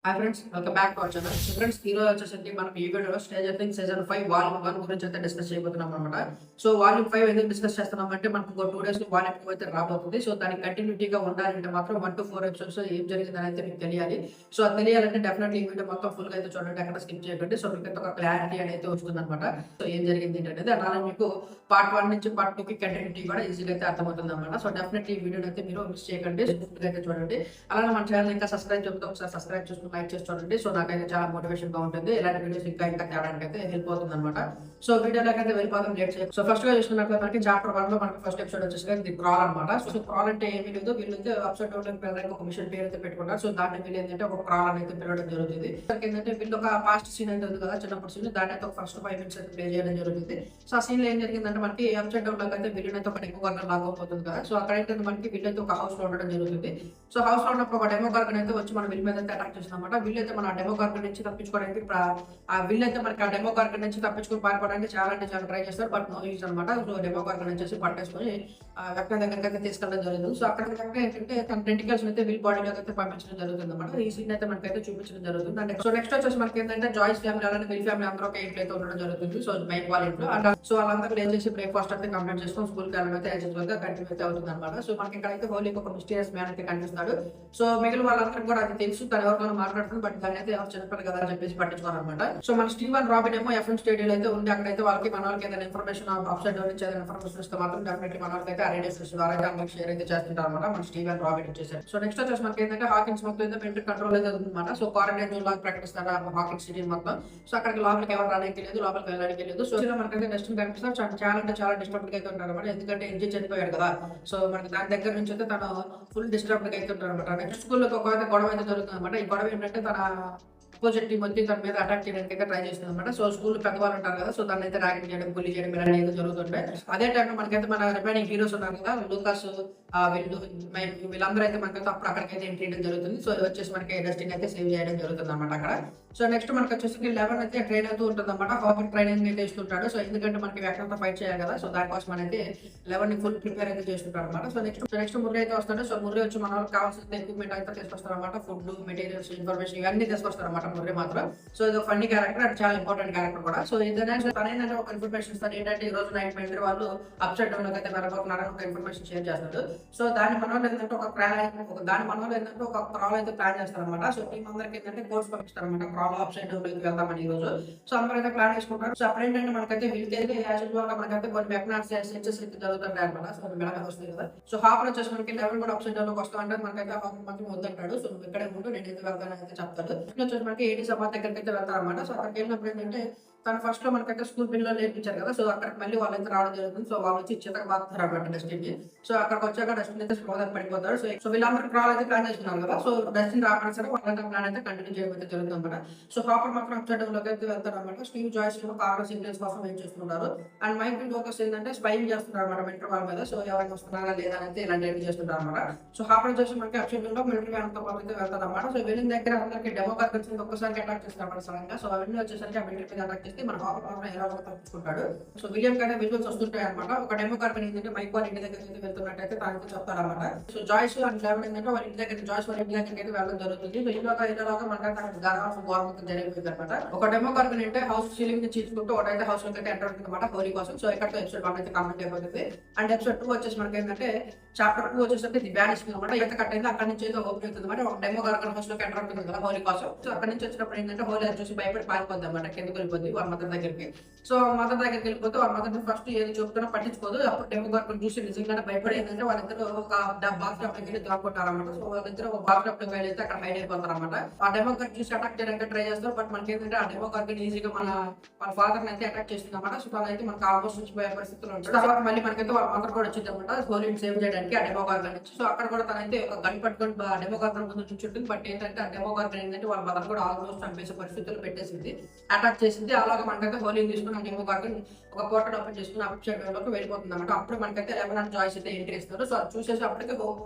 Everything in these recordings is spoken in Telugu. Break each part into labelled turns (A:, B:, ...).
A: Hi friends, welcome back to our channel. So friends, ఈ రోజు వచ్చేసరికి మనం ఈ వీడియోలో స్ట్రేంజర్ థింగ్స్ సీజన్ 5 వాల్యూమ్ 1 గురించి అయితే డిస్కస్ చేయబోతున్నాం అనమాట. సో వాల్యూమ్ 5 ఎందుకు డిస్కస్ చేస్తున్నామంటే మనకు ఇంకో 2 డేస్ లో వాల్యూమ్ 2 అయితే రాబోతుంది. సో దానికి కంటిన్యూటీగా ఉండాలంటే మాత్రం 1 to 4 ఎపిసోడ్స్ ఏం జరిగిందని అయితే మీకు తెలియాలి. సో అది తెలియాలంటే డెఫినెట్లీ ఈ వీడియో మొత్తం ఫుల్ గా అయితే చూడండి, ఎక్కడ స్కిప్ చేయకండి. సో మీకు ఒక క్లారిటీ అనేది వస్తుంది అనమాట. సో ఏం జరిగింది అనేది అలానే మీకు పార్ట్ 1 నుంచి పార్ట్ 2 కి కంటిన్యూటీ కూడా ఈజీగా అయితే అర్థమవుతుంది అనమాట. సో డెఫినెట్లీ ఈ వీడియోని అయితే మీరు మిస్ చేయకండి, ఫుల్ గా అయితే చూడండి. అలానే మన ఛానల్ ఇంకా సబ్స్క్రైబ్ చెప్తే ఒకసారి సబ్స్క్రైబ్ చేసుకుని లైక్ చేసి చూడండి. సో నాకైతే చాలా మోటివేషన్ గా ఉంటుంది, ఇలాంటి వీడియోస్ ఇంకా తేడానికి అయితే హెల్ప్ అవుతుంది అనమాట. సో వీడియోలోకి అయితే వెళ్ళిపోతాం, లేట్ చేయాలి. సో ఫస్ట్ గా చూసుకున్నట్లయితే మనకి చాప్టర్ 1 లో మనకి ఫస్ట్ ఎపిసోడ్ వచ్చేసి ది క్రాల్ అనమాట. సో క్రాల్ అంటే ఏమీ లేదు, వీళ్ళైతే అప్సైడ్ డౌన్ వెళ్ళడానికి ఒక మిషన్ పేరు అయితే పెట్టుకుంటారు. సో దాన్ని వీళ్ళు ఏంటంటే ఒక క్రాల్ అనేది పిలవడం జరుగుతుంది. ఏంటంటే వీళ్ళు ఒక పాస్ట్ సీన్ అయితే ఉంది కదా, చిన్నప్పుడు సీన్, దాన్ని అయితే ఒక ఫస్ట్ 5 minutes అయితే ప్లే చేయడం జరుగుతుంది. సో ఆ సీన్ లో ఏం జరిగిందంటే మనకి అప్సైడ్ డౌన్ లాగా అయితే వీళ్ళని అయితే ఒక డెమో గార్డెన్ లాగోపోతుంది కదా. సో అక్కడ ఏంటంటే మనకి వీళ్ళైతే ఒక హౌస్ లో ఉండడం జరుగుతుంది. సో హౌస్ లో ఉన్నప్పుడు ఒక డెమో గార్డెన్ అయితే వచ్చి మన వీళ్ళ మీద అయితే అటాక్ చేస్తుంది అనమాట. వీళ్ళైతే మన డెమో గార్డెన్ నుంచి తప్పించుకోవడానికి ఆ వీళ్ళైతే మనకి ఆ డెమో గార్డెన్ నుంచి తప్పించుకొని పారిపోవడానికి చాలా అంటే చాలా ట్రై చేస్తారు, బట్ నో యూజ్ అనమాట. సో డెమో గార్డెన్ వచ్చేసి పట్టేసుకొని వెక్న దగ్గరికి అయితే తీసుకెళ్ళడం జరుగుతుంది. సో అక్కడ ఏంటంటే తన టెంటికల్స్ అయితే వీల్ బాడీలోకి అయితే పంపించడం జరుగుతుంది అనమాట. ఈ సీన్ అయితే మనకైతే చూపించడం జరుగుతుంది. అంటే సో నెక్స్ట్ వచ్చేసి మనకి ఏంటంటే జాయిస్ ఫ్యామిలీ అలానే వీల్ ఫ్యామిలీ అందరూ ఒక ఇంట్లో అయితే ఉండడం జరుగుతుంది. సో మైక్ వాళ్ళ ఇంట్లో సో వాళ్ళందరూ ఏం చేసి బ్రేక్ఫాస్ట్ అయితే కంప్లీట్ చేసుకొని స్కూల్కి వెళ్ళడం అయితే యాజ్ కంటిన్యూ అయితే అవుతుంది అనమాట. సో మనకి ఇక్కడైతే హోలీకి ఒక మిస్టీరియస్ మ్యాన్ అయితే కనిపిస్తాడు. సో మిగిలిన వాళ్ళందరికీ కూడా అది తెలుసు, తన ఎవరితో మాట్లాడుతుంది, బట్ దాన్ని అయితే ఎవరు చిన్నపిల్లలు కదా అని చెప్పేసి పట్టించుకోవాలన్నమాట. సో మన స్టీవెన్ రాబిన్ ఏమో ఎఫ్ఎం స్టేడియోలో అయితే ఉంది. అక్కడైతే వాళ్ళకి మన వాళ్ళకి ఏదైనా ఇన్ఫర్మేషన్ అప్సైడ్ డౌన్ నుంచి ఏదైనా ఇన్ఫర్మేషన్ ఇస్తే మాత్రం డెఫినెట్లీ మన వాళ్ళకి అయితే ఆ రేడియో స్టేషన్ ద్వారా అయితే అందరికి షేర్ అయితే చేస్తుంటారు అనమాట. మన స్టీవెన్ రాబిన్ వచ్చేసారు. సో నెక్స్ట్ వచ్చేసి మనకి ఏంటంటే హాకిన్స్ మొత్తం అయితే మెంటల్ కంట్రోల్ అయితే ఉందన్నమాట. సో క్వారంటైన్ జోన్ లాగా ప్రకటిస్తారు హాకిన్స్ సిటీ మొత్తం. సో అక్కడికి లోపలికి ఎవరు రానికి లేదు, లోపలికి వెళ్ళడానికి లేదు. సో మనకైతే నెక్స్ట్ కనిపిస్తారు చాలా అంటే చాలా డిస్టర్బ్ అయితే ఉంటారు అనమాట. ఎందుకంటే ఇంజిన్ చనిపోయాడు కదా. సో మనకి దాని దగ్గర నుంచి అయితే తను ఫుల్ డిస్టర్బ్ అయితే ఉంటారు అనమాట. నెక్స్ట్ స్కూల్లో ఒక గొడవ అయితే జరుగుతుంది అనమాట. ఈ గొడవ ఏంటంటే తన అపోజిట్ టీం వచ్చి తన మీద అటాక్ చేయడానికి అయితే ట్రై చేస్తుంది అనమాట. సో స్కూల్ పెద్దవాళ్ళు ఉంటారు కదా, సో దాన్ని అయితే ర్యాగింగ్ చేయడం, బుల్లీ చేయడం ఇలాంటి అయితే జరుగుతుంటాయి. అదే టైంలో మనకైతే మన రిమైనింగ్ హీరోస్ ఉన్నారు కదా, లూకాస్ వీళ్ళందరూ అయితే మనకైతే అప్పుడు అక్కడికైతే ఎంట్రీ చేయడం జరుగుతుంది. సో వచ్చేసి మనకి డస్టిన్ అయితే సేవ్ చేయడం జరుగుతుంది అనమాట అక్కడ. సో నెక్స్ట్ మనకి వచ్చేసి 11 అయితే ట్రైన్ అవుతూ ఉంటుంది అనమాట. హాకర్ ట్రైనింగ్ అయితే ఇస్తుంటాడు. సో ఎందుకంటే మనకి ఎక్కడంతా ఫైట్ చేయాలి కదా, సో దానికోసం అయితే 11 ని ఫుల్ ప్రిపేర్ అయితే చేస్తుంటారు అనమాట. సో నెక్స్ట్ ముర్రి అయితే వస్తాడు. సో ముర్రి వచ్చి మన వాళ్ళకి కావాల్సిన ఎక్విప్మెంట్ అయితే తీసుకొస్తారు అనమాట. ఫుడ్, మెటీరియల్స్, ఇన్ఫర్మేషన్ ఇవన్నీ తీసుకొస్తారు అనమాట ముర్రి మాత్రం. సో ఇది ఒక ఫన్నీ క్యారెక్టర్ అండ్ చాలా ఇంపార్టెంట్ క్యారెక్టర్ కూడా. సో ఇదనే తన ఏంటంటే ఒక ఇన్ఫర్మేషన్ ఇస్తారు, ఏంటంటే ఈ రోజు నైట్ మెంటర్ వాళ్ళు అప్సైడ్ డౌన్ అయితే వెళ్ళబోతున్నారని ఒక ఇన్ఫర్మేషన్ షేర్ చేస్తారు. సో దాని మన వాళ్ళు ఏంటంటే ఒక క్రాల్ అయితే ప్లాన్ చేస్తారు అనమాట. సో టీం అందరికి ఏంటంటే కోర్స్ పంపిస్తారు అనమాట, క్రాల్ అప్సైడ్ డౌన్ అయితే వెళ్తామని ఈ రోజు. సో అందరూ అయితే ప్లాన్ చేసుకుంటారు. సో అప్పుడు ఏంటంటే మనకైతే వీళ్ళకి మనకైతే కొన్ని వెపనాస్ సెన్సెస్ అయితే జరుగుతుంటాయి అనమాట. సో మెడ వస్తుంది కదా. సో హాఫర్ వచ్చేసి మనకి 11 కూడా అప్సైడ్ డౌన్ వస్తా అంటే మనకైతే హాఫర్ మాత్రం వద్దంటాడు. సో నువ్వు ఇక్కడే ఉంటూ నేనైతే వెళ్తాను అయితే చెప్తాడు. వచ్చేసి మనకి 80 సభ దగ్గరికి అయితే వెళ్తారనమాట. సో అక్కడికి వెళ్ళినప్పుడు ఏంటంటే తను ఫస్ట్ లో మనకైతే స్కూల్ పిల్లలు నేర్పించారు కదా. సో అక్కడికి మళ్ళీ వాళ్ళైతే రావడం జరుగుతుంది. సో వాళ్ళు వచ్చి చిత్తగా బాగుతారు అనమాట డస్టిన్ కి. సో అక్కడికి వచ్చాక డస్టిన్ అయితే స్లో పడిపోతారు. సో వీళ్ళందరూ క్రాల్ అయితే ప్లాన్ చేస్తున్నారు కదా. సో డస్టిన్ రావడం సరే వాళ్ళంతా ప్లాన్ అయితే కంటిన్యూ చేయడం అయితే జరుగుతుంది అనమాట. సో హాపర్ మాత్రం అప్సైడ్ డౌన్ లోకి అయితే వెళ్తారు అనమాట. స్టీవ్ జాయిస్ కార్ సిగ్నల్స్ కోసం ఏం చేస్తున్నారు అండ్ మైక్ ఫోకస్ ఏంటంటే స్పైయింగ్ చేస్తున్నారు అనమాట మిలిటరీ వాళ్ళ మీద. సో ఎవరైనా వస్తున్నారా లేదా అయితే ఇలాంటివి చేస్తుంటారు అనమాట. సో హాపర్ వచ్చేసి మనకి అప్సైడ్ డౌన్ లో మిలిటరీ వ్యాన్తో పాటు అయితే వెళ్తారు అనమాట. సో వెళ్ళిన దగ్గర అందరికి డెమో కార్గన్స్ ఒక్కసారి అటాక్ చేస్తారు సడన్ గా. సో అవన్నీ వచ్చేసరికి ఆ మిలిటరీ మీద అటాక్ చేస్తే మన హాపర్ తప్పించుకుంటాడు. సో విలియం కైనా విజువల్స్ వస్తుంటాయి అనమాట. ఒక డెమో కార్బన్ ఏంటంటే మైక్ వాళ్ళ ఇంటి దగ్గర అయితే వెళ్తున్నట్టయితే తనకి చెప్తారు అనమాట. సో జాయిస్ అండ్ లెవెన్ ఏంటంటే వాళ్ళ ఇంటి దగ్గర జాయిస్ వాళ్ళ ఇంటి దగ్గరికి అయితే వెళ్ళడం జరుగుతుంది. సో ఇలాగా మనకైతే గర్వం జరిగిపోయింది అనమాట. ఒక డెమో కార్బన్ అంటే హౌస్ సీలింగ్ ని చీల్చుకుంటూ ఒకటైతే హౌస్ లోకి అయితే ఎంటర్ అవుతుంది అనమాట హోలీ కోసం. సో ఇక్కడ ఎపిసోడ్ 1 అయితే కంప్లీట్ అయిపోతుంది. అండ్ ఎపిసోడ్ 2 వచ్చేసి మనకి ఏంటంటే చాప్టర్ 2 వచ్చేసరికి ది బ్యానిషింగ్ అనమాట. అయితే కట్ అయింది, అక్కడ నుంచి అయితే ఓపెన్ అవుతుంది అనమాట. ఒక డెమో కార్బన్ హౌస్ లోకి ఎంటర్ అవుతుంది కదా హోలీ కోసం. సో అక్కడ నుంచి వచ్చినప్పుడు ఏంటంటే హోలీ చూసి భయపడి పారిపోద్ది అనమాట, కిందకి వెళ్ళిపోద్ది వాళ్ళ మదర్ దగ్గరికి. సో మదర్ దగ్గరికి వెళ్ళిపోతే వాళ్ళ మదర్ ఫస్ట్ ఏది చెప్తున్నా పట్టించుకోదు. అప్పుడు డెమో గార్డెన్ చూసి నిజంగానే భయపడి ఏంటంటే వాళ్ళిద్దరు ఒక బాక్స్ టాప్ వెళ్ళి దాక్కుంటారన్నమాట. సో వాళ్ళిద్దరు ఒక బాక్స్ టాప్ వెళ్ళి అక్కడ హైడ్ అయిపోతారు అనమాట. ఆ డెమో గార్డెన్ చూసి అటాక్ చేయడానికి ట్రై చేస్తారు, బట్ మనకి ఏంటంటే ఆ డెమో గార్డెన్ ఈజీగా వాళ్ళ ఫాదర్ అయితే అటాక్ చేస్తుంది అనమాట. సో తనైతే మనకు ఆల్మోస్ట్ వచ్చిపోయే పరిస్థితుల్లో ఉంటుంది. తర్వాత మళ్ళీ మనకైతే వాళ్ళ మదర్ కూడా వచ్చింది అనమాట హోలీని సేవ్ చేయడానికి ఆ డెమో గార్డెన్ నుంచి. సో అక్కడ కూడా తనైతే ఒక గన్ పట్టుకొని డెమో గార్డెన్ ముందు చూచుంటుంది, బట్ ఏంటంటే ఆ డెమో గార్డెన్ ఏంటంటే వాళ్ళ మదర్ కూడా ఆల్మోస్ట్ చంపేసే పరిస్థితులు పెట్టేసింది, అటాక్ చేసింది. అలాగే మనకైతే హోలీని తీసుకుని ఆ డెమో గార్డెన్ ఒక పోర్టల్ ఓపెన్ చేసుకుని అప్సైడ్ డౌన్ లోకి వెళ్ళిపోతుంది అనమాట. అప్పుడు మనకైతే 11 జాయిస్ అయితే ఎంట్రీ ఇస్తారు. సో అది చూసేసి అప్పటికే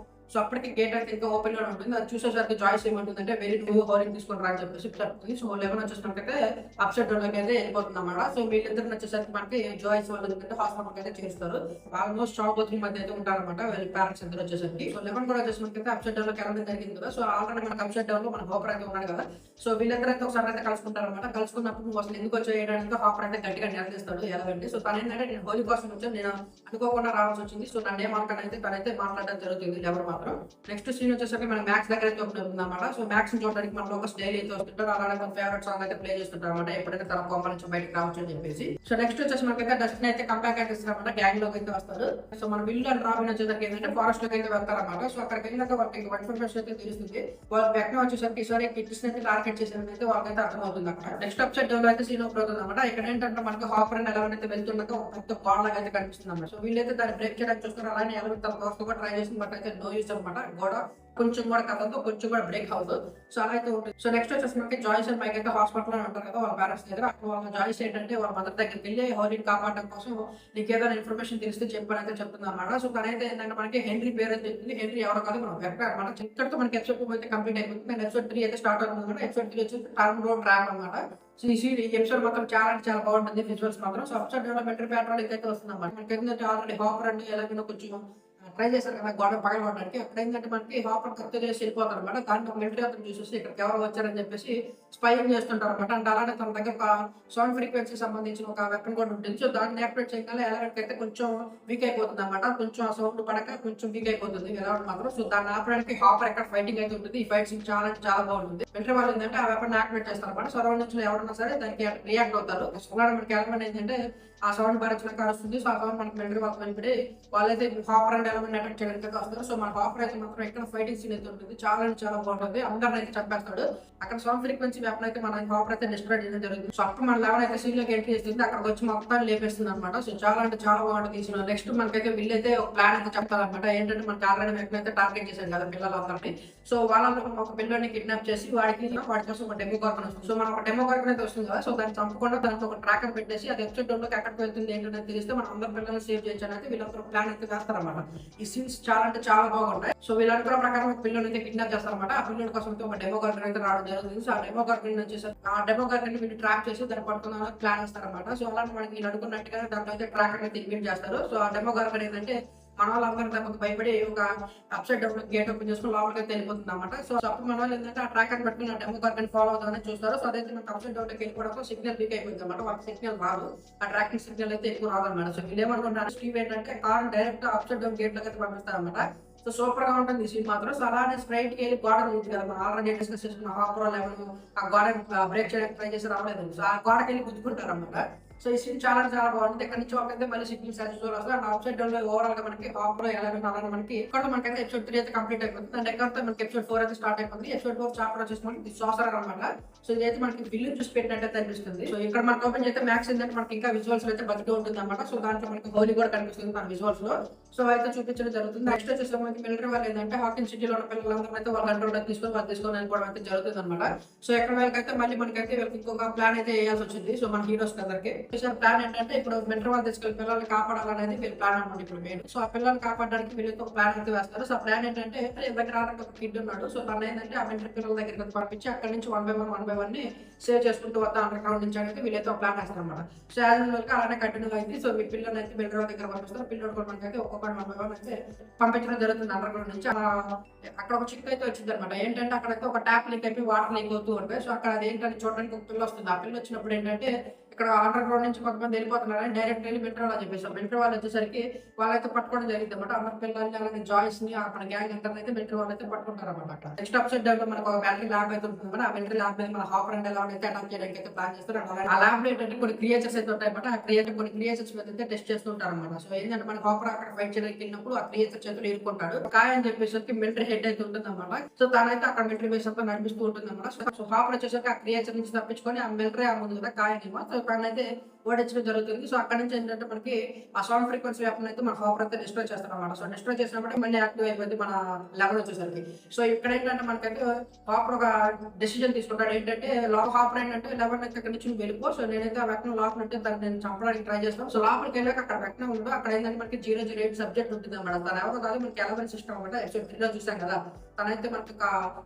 A: సో అప్పటికి గేట్ అయితే ఇంకా ఓపెన్ లో ఉంటుంది. అది చూసేసరికి జాయిస్ ఏమంటుందంటే వెళ్ళి నువ్వు హోరీ తీసుకొని రా అని చెప్పేసి చెప్తుంది. సో 11 వచ్చేసినట్టయితే అప్సెట్ డౌన్ లోకి అయితే వెళ్ళిపోతుంది అన్నమాట. సో వీళ్ళిద్దరు వచ్చేసరికి మనకి జాయిస్ వాళ్ళు ఏంటంటే హాస్పిటల్ అయితే చేస్తారు. ఆల్మోస్ట్ షాక్ అవుతుంది మధ్య అయితే ఉంటారన్నమాట వీళ్ళ పేరెంట్స్ ఇద్దరు వచ్చేసరికి. సో 11 కూడా వచ్చేసినట్టయితే అప్సెట్ డౌన్ లోకి వెళ్ళడం జరిగింది కదా. సో ఆల్రెడీ మనకి అప్సెట్ డౌన్ లో మన హోపర్ అయితే ఉన్నాడు కదా. సో వీళ్ళిద్దరు అయితే ఒకసారి అయితే కలుసుకుంటారు అనమాట. కలుసుకున్నప్పుడు నువ్వు అసలు ఎందుకు వచ్చేయడానికి హాపర్ అయితే గట్టిగా నిలదీస్తాడు ఎలాగంటే. సో తను ఏంటంటే నేను హోలీ కోసం వచ్చాను, నేను అనుకోకుండా రావాల్సి వచ్చింది. సో నన్ను ఏమాటనైతే తనైతే మాట్లాడడం జరుగుతుంది ఎవరు మాత్రం. నెక్స్ట్ సీన్ వచ్చేసరికి మన మ్యాక్స్ దగ్గర అయితే ఓపెన్ అవుతుంది అనమాట. సో మ్యాక్స్ చూడడానికి మన ఒక డైలీ అయితే వస్తుంటారు, అలానే తన ఫేవరెట్ సాంగ్ అయితే ప్లే చేస్తుంటారు అనమాట, ఎప్పుడైతే తన కొమ్మ నుంచి బయటకు రావచ్చు అని చెప్పేసి. సో నెక్స్ట్ వచ్చేసి మనకైతే డస్టిన్ అయితే కంబ్యాక్ అయితే ఇస్తారన్నమాట, గ్యాంగ్ లోకి అయితే వస్తారు. సో మన విల్ అండ్ రాబిన్ వచ్చేసరికి ఏంటంటే ఫారెస్ట్ లోకి అయితే వెళ్తారన్నమాట. సో అక్కడికి వెళ్ళినాక వాళ్ళకి ఇన్ఫర్మేషన్ అయితే తెలుస్తుంది. వాళ్ళ వెక్న వచ్చేసరికి ఈసారి కిడ్స్ అయితే టార్గెట్ చేసేది అయితే వాళ్ళకైతే అర్థమవుతుంది అక్కడ. నెక్స్ట్ అప్సెట్ డౌన్ అయితే సీన్ ఓపెన్ అవుతుంది అనమాట. ఇక్కడ ఏంటంటే మనకి హాపర్ అండ్ ఎలవన్ అయితే వెళ్తున్నాక ఒక పెద్ద గోడ లాగా అయితే కనిపిస్తుంది అన్నమాట. సో వీళ్ళైతే దాన్ని బ్రేక్ చేయడానికి చూస్తారు, అలానే ఎలవన్ తన దోస్తు కూడా ట్రై చేసిన బట్ అయితే నో యూస్ అనమాట. గోడ కొంచెం కూడా కథతో కొంచెం కూడా బ్రేక్ అవుతుంది. సో అలా అయితే ఉంటుంది. సో నెక్స్ట్ వచ్చేసి మనకి జాయిస్ అండ్ మైక్ అయితే హాస్పిటల్ ఉంటారు కదా వాళ్ళ పేరెంట్స్ దగ్గర. అక్కడ వాళ్ళ జాయిస్ ఏంటంటే వాళ్ళ మదర్ దగ్గరికి వెళ్ళి హోలీని కాపాడడం కోసం నీకు ఏదైనా ఇన్ఫర్మేషన్ తెలిస్తే చెప్పని అయితే చెప్తుంది అనమాట. సో తనైతే ఏంటంటే మనకి హెన్రీ పేరు అయితే చెప్తుంది. హెన్రీ ఎవరో కాదు మనం వెక్టర్ అనమాట. ఇక్కడితో మనకి ఎపిసోడ్ 2 అయితే కంప్లీట్ అయిపోతుంది. అండ్ ఎపిసోడ్ 3 అయితే స్టార్ట్ అవుతుంది అనమాట. ఎపిసోడ్ 3 వచ్చి టర్మ్ రోడ్ ట్రాప్ అనమాట. సో ఈ ఎపిసోడ్ మాత్రం చాలా అంటే చాలా బాగుంటుంది విజువల్స్ మాత్రం. సో ఎపిసోడ్ డెవలప్మెంటరీ ప్యాటర్న్ అయితే వస్తుంది అనమాట. మనకి ఏంటంటే ఆల్రెడీ హాపర్ అంటే ఎలాగైనా కొంచెం ట్రై చేశారు కదా గోడ పగలగొట్టడానికి. అక్కడ ఏంటంటే మనకి హాపర్ కత్తి చేసి వెళ్ళిపోతారు అనమాట. దాంట్లో మిలిటరీ అతను చూసేసి ఇక్కడికి ఎవరు వచ్చారని చెప్పేసి స్పైయింగ్ చేస్తుంటారు అనమాట. అంటే అలానే తన దగ్గర ఒక సౌండ్ ఫ్రీక్వెన్సీ సంబంధించిన ఒక వెపన్ కూడా ఉంటుంది. సో దాన్ని యాక్టివేట్ చేయగానే ఎలాంటి అయితే కొంచెం వీక్ అయిపోతుంది అనమాట. కొంచెం ఆ సౌండ్ పడక కొంచెం వీక్ అయిపోతుంది ఎలా మాత్రం. సో దాన్ని ఆపడానికి హాపర్ ఎక్కడ ఫైటింగ్ అయితే ఉంటుంది. ఈ ఫైట్ సీన్ చాలా చాలా బాగుంటుంది. మిలిటరీ వాళ్ళు ఏంటంటే ఆ వెపన్ యాక్టివేట్ చేస్తారు అనమాట. సరౌండింగ్స్ లో ఎవరన్నా సరే దానికి రియాక్ట్ అవుతారు. అలానే మనకి ఎలమెంట్ ఏంటంటే ఆ సౌండ్ భరించడానికి వస్తుంది. సో ఆ సౌండ్ మనకి మిలిటరీ వాళ్ళకి వెళ్ళిపోయి వాళ్ళైతే హాపర్ అండ్ ఎలమెంట్ అటాక్ చేయడానికి వస్తారు. సో మన హాపర్ అయితే మాత్రం ఎక్కడ ఫైటింగ్ సీన్ అయితే ఉంటుంది, చాలా అంటే చాలా బాగుంటుంది. అందరిని అయితే చంపేస్తాడు. అక్కడ సౌండ్ ఫ్రీక్వెన్సీ వెపన్ అయితే మన హాపర్ అయితే డిస్ట్రాయ్ చేయడం జరుగుతుంది. సో అప్పుడు మన లెవెన్ అయితే సీన్ లోకి ఎంట్రీ చేస్తుంది. అక్కడికి వచ్చి మొత్తాన్ని లేపేస్తుంది అనమాట. సో చాలా అంటే చాలా బాగుంటుంది ఈ సీన్. నెక్స్ట్ మనకైతే వీళ్ళు అయితే ఒక ప్లాన్ అయితే చెప్తారనమాట. ఏంటంటే మనకి ఆల్రెడీ వెపన్ అయితే టార్గెట్ చేశారు కదా పిల్లలందరినీ. సో వాళ్ళలో ఒక పిల్లని కిడ్నాప్ చేసి వాడి కోసం ఒక డెమో కార్బన్ వస్తుంది. సో మనం ఒక డెమో కార్బన్ అయితే వస్తుంది కదా. సో దాన్ని చంపకుండా దానికి ఒక ట్రాకర్ పెట్టేసి అది ఎపిసోడ్ లోకి ఎక్కడికి వెళ్తుంది ఏంటంటే తెలిస్తే మనం అందరి పిల్లల్ని సేవ్ చేయొచ్చు అనేది వీళ్ళందరూ ప్లాన్ అయితే వేస్తారన్నమాట. ఈ సీన్స్ చాలా అంటే చాలా బాగుంటాయి. సో వీళ్ళందరూ ప్రకారం ఒక పిల్లని అయితే కిడ్నాప్ చేస్తారన్నమాట. ఆ పిల్లల కోసం ఒక డెమో కార్బన్ అయితే రావడం జరుగుతుంది. సో ఆ డెమో కార్బన్ వచ్చేసి ఆ డెమో కార్బన్ వీళ్ళు ట్రాక్ చేసి దాన్ని పట్టుకున్న ప్లాన్ వేస్తారన్నమాట. సో అలాంటి మనకి వీళ్ళు అనుకున్నట్టుగానే దాంట్లో అయితే ట్రాకర్ అయితే ఇన్వెంట్ చేస్తారు. సో ఆ డెమో కార్బన్ ఏంటంటే మన వాళ్ళందరూ తమకు భయపడి ఒక అప్సైడ్ డౌన్ గేట్ ఓపెన్ చేసుకుని లోపలికి అయితే వెళ్ళిపోతుంది అనమాట. సో అప్పుడు మన వాళ్ళు ఏంటంటే ఆ ట్రాకర్ పెట్టుకుని ఆ డెమో కార్బన్ ఫాలో అవుతామని చూస్తారు. సో అదైతే మనకు అప్సైడ్ డౌన్ వెళ్ళిపోవడంతో సిగ్నల్ వీక్ అయిపోయింది అనమాట. వాళ్ళకి సిగ్నల్ రాదు, ఆ ట్రాకింగ్ సిగ్నల్ అయితే ఎక్కువ రాదు అనమాట. సో వీళ్ళు ఏమనుకుంటారు స్టీవ్ ఏంటంటే car direct upside down gate లోకి అయితే పంపిస్తారు అనమాట. సో సూపర్ గా ఉంటుంది ఈ సీన్ మాత్రం. సో అలానే స్ట్రైట్ కి వెళ్ళి గోడ నుంచి కదా మనం ఆల్రెడీ డిస్కస్ చేసుకున్న హాపర్ లెవెల్ ఆ గోడ బ్రేక్ చేయడానికి ట్రై చేసి రావలేదు. సో ఆ గోడకి వెళ్ళి గుద్దుకుంటారు అనమాట. సో ఈ సీన్ చాలా చాలా బాగుంటుంది. ఇక్కడ నుంచి ఒకైతే మళ్ళీ సిగ్నల్స్ వస్తుంది. అండ్ అప్సైడ్ డౌన్ లో ఓవరాల్ గా మనకి హాపర్ ఎలా అలానే మనకి ఇక్కడ మనకైతే ఎపిసోడ్ 3 అయితే కంప్లీట్ అయిపోతుంది. అండ్ ఎక్కడ మనకి ఎపిసోడ్ 4 అయితే స్టార్ట్ అయిపోతుంది. ఎపిసోడ్ 4 చాప్టర్ వచ్చేసి మనకి సాసర్ అనమాట. సో ఇదైతే మనకి విల్లు చూసి పెట్టినట్టు అనిపిస్తుంది. సో ఇక్కడ మనకి ఓపెన్ చేస్తే మ్యాక్స్ ఏంటంటే మనకి ఇంకా విజువల్స్ అయితే బతుకు ఉంటుంది అనమాట. సో దాంట్లో మనకి హోలీ కూడా కనిపిస్తుంది మన విజువల్స్ లో. సో అయితే చూపించడం జరుగుతుంది. నెక్స్ట్ వచ్చేసి మనకి మిలిటరీ వాళ్ళు ఏంటంటే హాకిన్ సిటీలో ఉన్న పిల్లలందరూ అయితే వాళ్ళ కంట్రోల్ తీసుకొని వెళ్ళిపోవడం అయితే జరుగుతుంది అనమాట. సో ఎక్కడ వాళ్ళకైతే మళ్ళీ మనకైతే వీళ్ళకి ఇంకొక ప్లాన్ అయితే వేయాల్సి వచ్చింది. సో మన హీరోస్ అందరికి ప్లాన్ ఏంటంటే ఇప్పుడు మిలిటరీ వాళ్ళు తీసుకెళ్ళి పిల్లల్ని కాపాడాలనేది వీళ్ళ ప్లాన్ అనమాట ఇప్పుడు మెయిన్. సో ఆ పిల్లల్ని కాపాడడానికి వీళ్ళతో ఒక ప్లాన్ అయితే వేస్తారు. సో ఆ ప్లాన్ ఏంటంటే దగ్గర ఒక కిడ్ ఉన్నాడు. సో తను ఏంటంటే ఆ మిలిటరీ పిల్లల దగ్గరికి పంపించి అక్కడ నుంచి వన్ బై వన్ ని సేవ్ చేసుకుంటూ వద్దా అండర్ గ్రౌండ్ నుంచి అనేది వీళ్ళైతే ఒక ప్లాన్ వేస్తారు అనమాట. సో యాజ్ యూజువల్ గా అలానే కంటిన్యూ అయింది. సో మీ పిల్లల్ని అయితే మిలిటరీ వాళ్ళ దగ్గర పంపిస్తారు. పిల్లలు కూడా మనకైతే ఒక్కొక్క వన్ బై వన్ అయితే పంపించడం జరుగుతుంది అండర్ గ్రౌండ్ నుంచి. అక్కడ ఒక చిక్ అయితే వచ్చింది అనమాట. ఏంటంటే అక్కడైతే ఒక ట్యాప్ లీక్ అయిపోయి వాటర్ లీక్ అవుతూ ఉంటాయి. సో అక్కడ అది ఏంటంటే చూడడానికి ఒక పిల్ల వస్తుంది. ఆ పిల్ల వచ్చినప్పుడు ఏంటంటే ఇక్కడ అండర్ గ్రౌండ్ నుంచి కొంతమంది వెళ్ళిపోతున్నారని డైరెక్ట్ వెళ్ళి మిలిటరీ వాళ్ళు చెప్పేసారు. మిలిటరీ వాళ్ళు వచ్చేసరికి వాళ్ళైతే పట్టుకోవడం జరిగింది అనమాట. అందరి పిల్లల్ని అలాగే జాయిస్ ని మన గ్యాంగ్ అందరిని అయితే మిలిటరీ వాళ్ళు అయితే పట్టుకుంటారు అనమాట. అక్కడ నెక్స్ట్ అప్సైడ్ డౌన్ లో మనకు ఒక బ్యాటరీ ల్యాబ్ అయితే ఉంటుంది. ఆ మిలిటరీ ల్యాబ్ మీద మన హాపర్ అండ్ ఎలా అయితే అటాక్ చేయడానికి అయితే ప్లాన్ చేస్తారు. ఆ ల్యాబ్ లో ఏంటంటే కొన్ని క్రియేచర్స్ అయితే ఉంటాయి అనమాట. ఆ కొన్ని క్రియేచర్స్ మీద అయితే టెస్ట్ చేస్తుంటారు అనమాట. సో ఏంటంటే మన హాపర్ అక్కడ ఫైట్ చేయడానికి వెళ్ళినప్పుడు ఆ క్రియేచర్ చేతులు ఇరుకుంటాడు. కాయ అని చెప్పేసరికి మిలిటరీ హెడ్ అయితే ఉంటుంది అనమాట. సో తనైతే అక్కడ మిలిటరీ బేస్ అంతా నడిపిస్తూ ఉంటుంది అనమాట. సో హాపర్ వచ్చేసరికి ఆ క్రియేచర్ నుంచి తప్పించుకొని ఆ మిలిటరీ ఆ ముందు కదా కాయనేమో. సో తనైతే ఓడించడం జరుగుతుంది. సో అక్కడ నుంచి ఏంటంటే మనకి ఆ సౌండ్ ఫ్రీక్వెన్సీ వెపన్ అయితే మన హాపర్ అయితే డిస్ట్రాయ్ చేస్తారన్నమాట. సో డిస్ట్రాయ్ చేసినప్పుడు మళ్ళీ యాక్టివ్ అయిపోయింది మన లెవెల్ వచ్చేసరికి. సో ఇక్కడ ఏంటంటే మనకైతే హాపర్ ఒక డెసిజన్ తీసుకుంటాడు. ఏంటంటే హాపర్ ఏంటంటే లెవెన్ అయితే ఇక్కడ నుంచి వెళ్ళిపో. సో నేనైతే ఆ వెక్నం లోపల అంటే దాన్ని నేను చంపడానికి ట్రై చేస్తాను. సో లోపలికి వెళ్ళాక అక్కడ వెక్నం ఉండదు. అక్కడ ఏంటంటే మనకి 008 సబ్జెక్ట్ ఉంటుంది అన్నమాట. తను ఎవరో కాదు, మనకి ఎలవెన్ సిస్టమ్ అనమాట. ఎపిసోడ్ 3 లో చూసాం కదా, తనైతే మనకి ఒక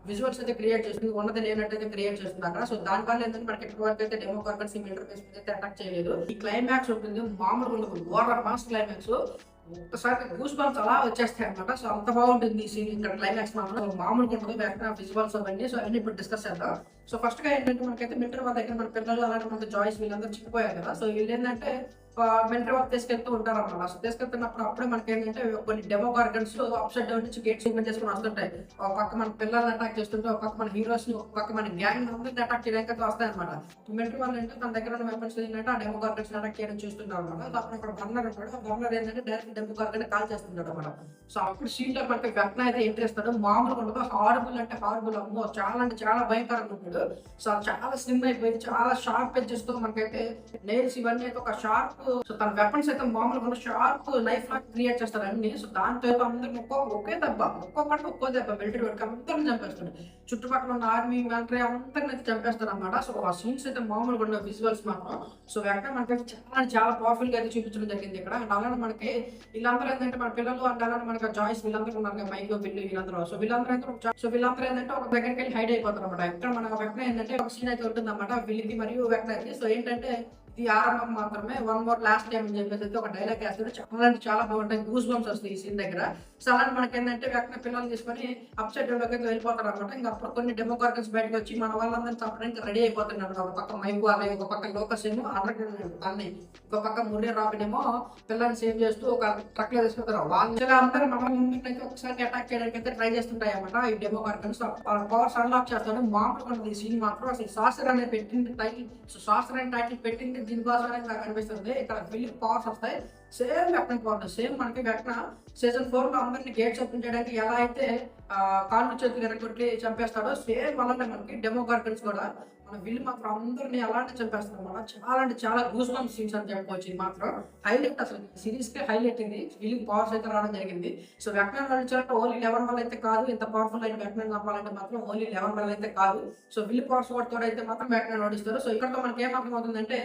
A: విజువల్స్ అయితే క్రియేట్ చేస్తుంది, ఉన్నది లేనట్టయితే క్రియేట్ చేస్తుంది అక్కడ. సో దానివల్ల ఏంటంటే మనకి ఎప్పటి వరకు అయితే డెమో కార్బన్స్ ఇంటర్ఫేస్ మీద అయితే అటాక్ చేయలేదు. ఈ క్లైమాక్స్ ఉంటుంది మామూలుగా ఉండదు, ఓవర్ మాస్ క్లైమాక్స్. ఒక్కసారి గూస్ బంప్స్ అలా వచ్చేస్తాయి అనమాట. సో అంత బాగుంటుంది ఈ సీన్ ఇక్కడ క్లైమాక్స్ మామూలుగా ఉంటుంది. వెంటనే విజువల్స్ అవన్నీ సో అన్ని ఇప్పుడు డిస్కస్ చేద్దాం. సో ఫస్ట్ గా ఏంటంటే మనకైతే మిలిటరీ వాళ్ళ దగ్గర మన పిల్లలు అలాంటి మన జాయిస్ వీళ్ళందరూ చిక్కిపోయారు కదా. సో వీళ్ళు ఏంటంటే మిలిటరీ వాళ్ళు తీసుకెళ్తూ ఉంటారు అన్నమాట. సో తీసుకెళ్తున్నప్పుడు అప్పుడే మనకి ఏంటంటే కొన్ని డెమో గార్గన్స్ అప్సైడ్ డౌన్ నుంచి గేట్స్ ఓపెన్ చేసుకుని వస్తుంటాయి. ఒక పక్క మన పిల్లల్ని అటాక్ చేస్తుంటే, ఒక పక్క మన హీరోస్ ని, ఒక పక్క మన గ్యాంగ్ అందరిని అటాక్ చేయడానికి అయితే వస్తాయి అనమాట. మిలిటరీ వాళ్ళు అంటే తన దగ్గర ఉన్న వెపన్స్ ఏంటంటే ఆ డెమో గార్గన్స్ అటాక్ చేయడం చూస్తుంటారు అనమాట. సో అప్పుడు ఇక్కడ గవర్నర్ ఉంటాడు. ఆ గవర్నర్ ఏంటంటే డైరెక్ట్ డెమో గార్గన్ కాల్ చేస్తుంటాడు అనమాట. సో అప్పుడు సీన్ లో మనకి వెపన్ అయితే ఎంట్రీ ఇస్తాడు. మామూలుగా ఉండదు, హారబుల్ అంటే హారబుల్, అమ్మో చాలా అంటే చాలా భయంకరంగా ఉంటాడు. సో చాలా స్లిమ్ అయిపోయింది, చాలా షార్ప్ ఎడ్జెస్ తో మనకైతే నెయిల్స్ ఇవన్నీ అయితే ఒక షార్ప్. సో తన వెపన్స్ అయితే మామూలుగా షార్ప్ నైఫ్ లాగా క్రియేట్ చేస్తారు అన్ని. సో దాంతో అందరికి ఒకే దెబ్బ, ఒక్కొక్కటి ఒక్కో దెబ్బ మిలిటరీ వర్క్ అందరిని చంపేస్తాడు. చుట్టుపక్కల ఉన్న ఆర్మీ మిలిటరీ అందరిని అయితే చంపేస్తారు అనమాట. సో ఆ సీన్స్ అయితే మామూలుగా ఉన్న విజువల్స్ మాత్రం. సో వెంటనే మనకైతే చాలా చాలా పవర్ఫుల్ గా అయితే చూపించడం జరిగింది ఇక్కడ. అండ్ అలానే మనకి వీళ్ళందరూ ఏంటంటే మన పిల్లలు అండ్ అలానే మనకి జాయిస్ వీళ్ళందరూ ఉన్నారు, మైక్ బిల్లు వీళ్ళందరూ. సో వీళ్ళందరూ ఏంటంటే ఒక దగ్గరికి వెళ్ళి హైడ్ అయిపోతారు అనమాట. ఇక్కడ మన వెంటనే ఏంటంటే ఒక సీన్ అయితే ఉంటుంది అనమాట విల్లికి మరియు వెంటనే. సో ఏంటంటే ఇది ఆరంభం మాత్రమే, వన్ మోర్ లాస్ట్ టైం అని చెప్పేసి అయితే ఒక డైలాగ్ వేస్తాడు. చాలా అంటే చాలా బాగుంటాయి, గూస్ బంప్స్ వస్తాయి ఈ సీన్ దగ్గర. సో అలాంటి మనకి ఏంటంటే వెంటనే పిల్లలు తీసుకొని అప్సైడ్ డౌన్ లోకి అయితే వెళ్ళిపోతారు అనమాట. ఇంకా అప్పుడు కొన్ని డెమో కార్గన్స్ బయటకు వచ్చి మన వాళ్ళందరినీ చంపడానికి రెడీ అయిపోతున్నారు. ఒక పక్క మైకు అలాగే, ఒక పక్క లోకస్ ఏమో అన్ని, ఒక పక్క ముర్రే రాబిన్ ఏమో పిల్లల్ని సేవ్ చేస్తూ ఒక ట్రక్ లో తీసుకుంటారు. వాళ్ళు అందరూ మన అయితే ఒకసారి అటాక్ చేయడానికి అయితే ట్రై చేస్తుంటాయి అనమాట ఈ డెమో కార్గన్స్. పవర్స్ అన్లాక్ చేస్తాడు. మామూలుగా ఈ సీన్ మాత్రం అసలు సాసర్ అనేది పెట్టింది టైటిల్. సో సాసర్ అనే టైటిల్ పెట్టింది దీనికోసం నాకు అనిపిస్తుంది. ఇక్కడ విల్ పవర్స్ వస్తాయి, సేమ్ వెపన్ పవర్ సేమ్. మనకి వెంటనే సీజన్ 4 లో అందరినీ గేట్స్ ఓపెన్ చేయడానికి ఎలా అయితే కాళ్ళు చేతులు ఎరగొట్టి చంపేస్తాడో సేమ్ అలానే మనకి డెమో గార్గన్స్ కూడా మన విల్ మాత్రం అందరినీ అలాంటి చంపేస్తాడు అనమాట. చాలా అంటే చాలా గూస్ బంప్ సీన్స్ అని చెప్పుకోవచ్చు. ఇది మాత్రం హైలైట్, అసలు సిరీస్ కి హైలైట్ ఇది. విల్ పవర్స్ అయితే రావడం జరిగింది. సో వెక్నాన్ నడిచారంటే ఓన్లీ 11 వల్ల అయితే కాదు, ఇంత పవర్ఫుల్ అయిన వెక్నాన్ చంపాలంటే మాత్రం ఓన్లీ 11 వల్ల అయితే కాదు. సో విల్ పవర్స్ కూడా అయితే మాత్రం వెక్నాన్ నడుస్తారు. సో ఇక్కడ మనకి ఏం అర్థమవుతుందంటే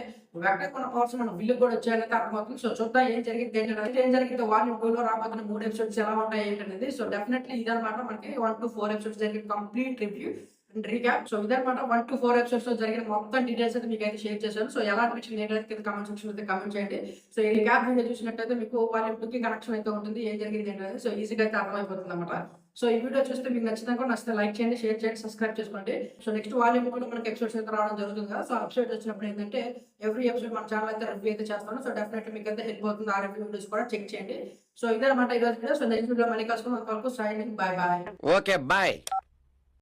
A: వెక్నాన్ ఉన్న పవర్స్ మన విల్ కూడా వచ్చాయనైతే అర్థమవుతుంది. సో చూద్దాం ఏం జరిగింది ఏంటంటే వాల్యూమ్ 2 లో రాబోతున్న 3 ఎపిసోడ్స్ ఎలా ఉంటాయి ఏంటనేది. సో డెఫినెట్లీ ఇదనమాట మనకి 1 to 4 ఎపిసోడ్స్ జరిగిన complete review and recap. So ఇదనమాట 1 to 4 ఎపిసోడ్స్ లో జరిగిన మొత్తం డీటెయిల్స్ అయితే మీకు అయితే షేర్ చేశాను. సో ఎలా అనిపించింది ఏంటంటే కామెంట్ సెక్షన్ అయితే కామెంట్ చేయండి. సో ఈ రీక్యాప్ వీడియో చూసినట్టయితే మీకు వాల్యూమ్ 2 కి కనెక్షన్ అయితే ఉంటుంది, ఏం జరిగింది ఏంటంటే. సో ఈజీగా అయితే అర్థమైపోతుంది అనమాట. సో ఈ వీడియో చూస్తే మీకు నచ్చితే లైక్ చేయండి, షేర్ చేయండి, సబ్స్క్రైబ్ చేసుకోండి. సో నెక్స్ట్ వాల్యూమ్ కూడా మనకి ఎపిసోడ్స్ అయితే రావడం జరుగుతుంది కదా. సో ఎపిసోడ్ వచ్చినప్పుడు ఏంటంటే ఎవ్రీ ఎపిసోడ్ మన ఛానల్ అయితే రివ్యూ అయితే చేస్తాను. సో డెఫినెట్లీ మీకు అయితే హెల్ప్ అవుతుంది. ఆ రివ్యూ వీడియోస్ కూడా చెక్ చేయండి. సో ఇదే అనమాట ఈరోజు వీడియో. సో నెక్స్ట్ వీడియో మళ్ళీ కలుసుకున్నాం. Signing, bye bye.
B: Okay bye.